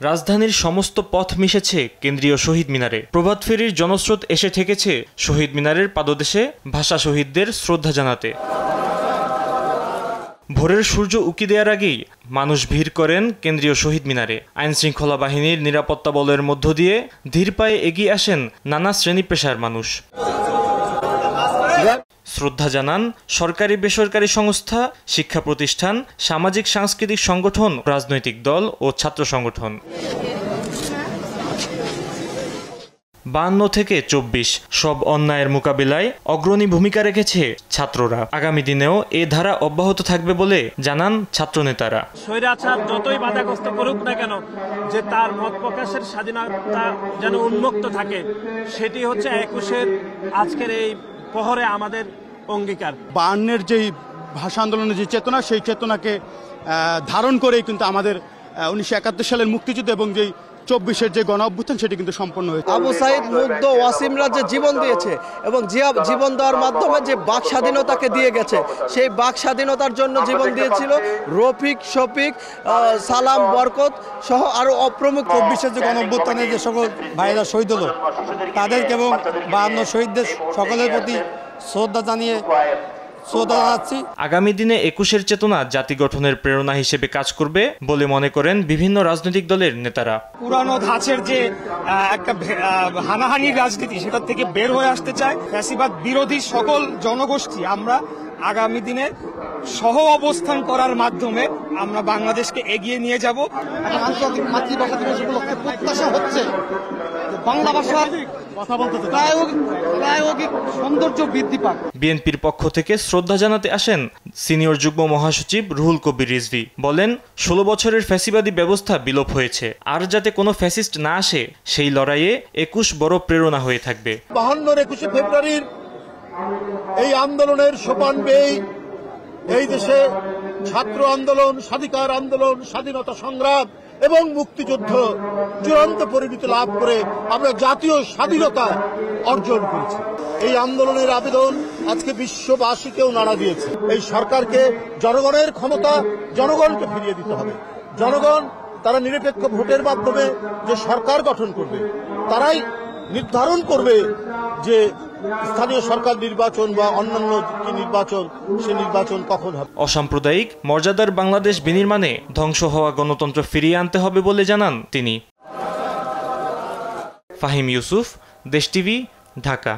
রাজধানীর সমস্ত পথ মিশেছে কেন্দ্রীয় শহীদ মিনারে। প্রভাত ফেরির জনস্রোত এসে ঠেকেছে শহীদ মিনারের পাদদেশে ভাষা শহীদদের শ্রদ্ধা জানাতে। ভোরের সূর্য উঁকি দেওয়ার আগেই মানুষ ভিড় করেন কেন্দ্রীয় শহীদ মিনারে। আইনশৃঙ্খলা বাহিনীর নিরাপত্তা বলের মধ্য দিয়ে ধীর পায়ে এগিয়ে আসেন নানা শ্রেণী পেশার মানুষ। শ্রদ্ধা জানান সরকারি বেসরকারি সংস্থা, শিক্ষা প্রতিষ্ঠান, সামাজিক সাংস্কৃতিক সংগঠন, রাজনৈতিক দল ও ছাত্র সংগঠন। 52 থেকে 24 সব অন্যায়ের মোকাবিলায় অগ্রণী ভূমিকা রেখেছে ছাত্ররা। আগামী দিনেও এ ধারা অব্যাহত থাকবে বলে জানান ছাত্রনেতারা। স্বৈরাচার যতই বাধাগ্রস্ত করুক না কেন, যে তার মত প্রকাশের স্বাধীনতা যেন উন্মুক্ত থাকে, সেটি হচ্ছে 21-এর আজকের এই প্রহরে আমাদের অঙ্গীকার। 52-এর যেই ভাষা আন্দোলনের যে চেতনা, সেই চেতনাকে ধারণ করেই কিন্তু আমাদের 1971 সালের মুক্তিযুদ্ধ এবং যেই 24-এর যে গণ অভ্যুত্থান সেটি কিন্তু সম্পন্ন হয়েছে। আবু সাইদ, মুগ্ধ, ওয়াসিমরা যে জীবন দিয়েছে এবং জীবন দেওয়ার মাধ্যমে যে বাক স্বাধীনতাকে দিয়ে গেছে, সেই বাক স্বাধীনতার জন্য জীবন দিয়েছিল রফিক, শফিক, সালাম, বরকত সহ আরো অপ্রমুখ। 24-এর যে গণ অভ্যুত্থানে যে সকল ভাইয়েরা শহীদ হলো, তাদেরকে এবং 52 শহীদদের সকলের প্রতি শ্রদ্ধা জানিয়ে আগামী দিনে 21-এর চেতনা জাতি গঠনের প্রেরণা হিসেবে কাজ করবে বলে মনে করেন বিভিন্ন রাজনৈতিক দলের নেতারা। পুরানো ধাঁচের যে একটা হানাহানির রাজনীতি, সেটা থেকে বের হয়ে আসতে চায়। ফ্যাসিবাদ বিরোধী সকল জনগোষ্ঠী আমরা আগামী দিনে সহ অবস্থান করার মাধ্যমে আমরা বাংলাদেশকে এগিয়ে নিয়ে যাব। আন্তর্জাতিক মাতৃভাষা দিবস উপলক্ষে প্রত্যাশা হচ্ছে বাংলা ভাষার কথা বলতে প্রায়োগিক সৌন্দর্য বৃদ্ধি পাক। বিএনপির পক্ষ থেকে শ্রদ্ধা জানাতে আসেন সিনিয়র যুগ্ম মহাসচিব রুহুল কবির রিজভী। বলেন 16 বছরের ফ্যাসিবাদী ব্যবস্থা বিলোপ হয়েছে, আর যাতে কোনো ফ্যাসিস্ট না আসে সেই লড়াইয়ে 21 বড় প্রেরণা হয়ে থাকবে। 52-এর 21শে ফেব্রুয়ারির এই আন্দোলনের সোপান বেয়ে এই দেশে ছাত্র আন্দোলন, স্বাধিকার আন্দোলন, স্বাধীনতা সংগ্রাম এবং মুক্তিযুদ্ধ চূড়ান্ত পরিণতি লাভ করে আমরা জাতীয় স্বাধীনতা অর্জন করেছি। এই আন্দোলনের আবেদন আজকে বিশ্ববাসীকেও নাড়া দিয়েছে। এই সরকারকে জনগণের ক্ষমতা জনগণকে ফিরিয়ে দিতে হবে। জনগণ তারা নিরপেক্ষ ভোটের মাধ্যমে যে সরকার গঠন করবে, তারাই নির্ধারণ করবে যে স্থানীয় সরকার নির্বাচন বা অন্যান্য যে নির্বাচন, সে নির্বাচন কখন হবে। অসাম্প্রদায়িক মর্যাদার বাংলাদেশ বিনির্মাণে ধ্বংস হওয়া গণতন্ত্র ফিরিয়ে আনতে হবে বলে জানান তিনি। ফাহিম ইউসুফ, দেশ টিভি, ঢাকা।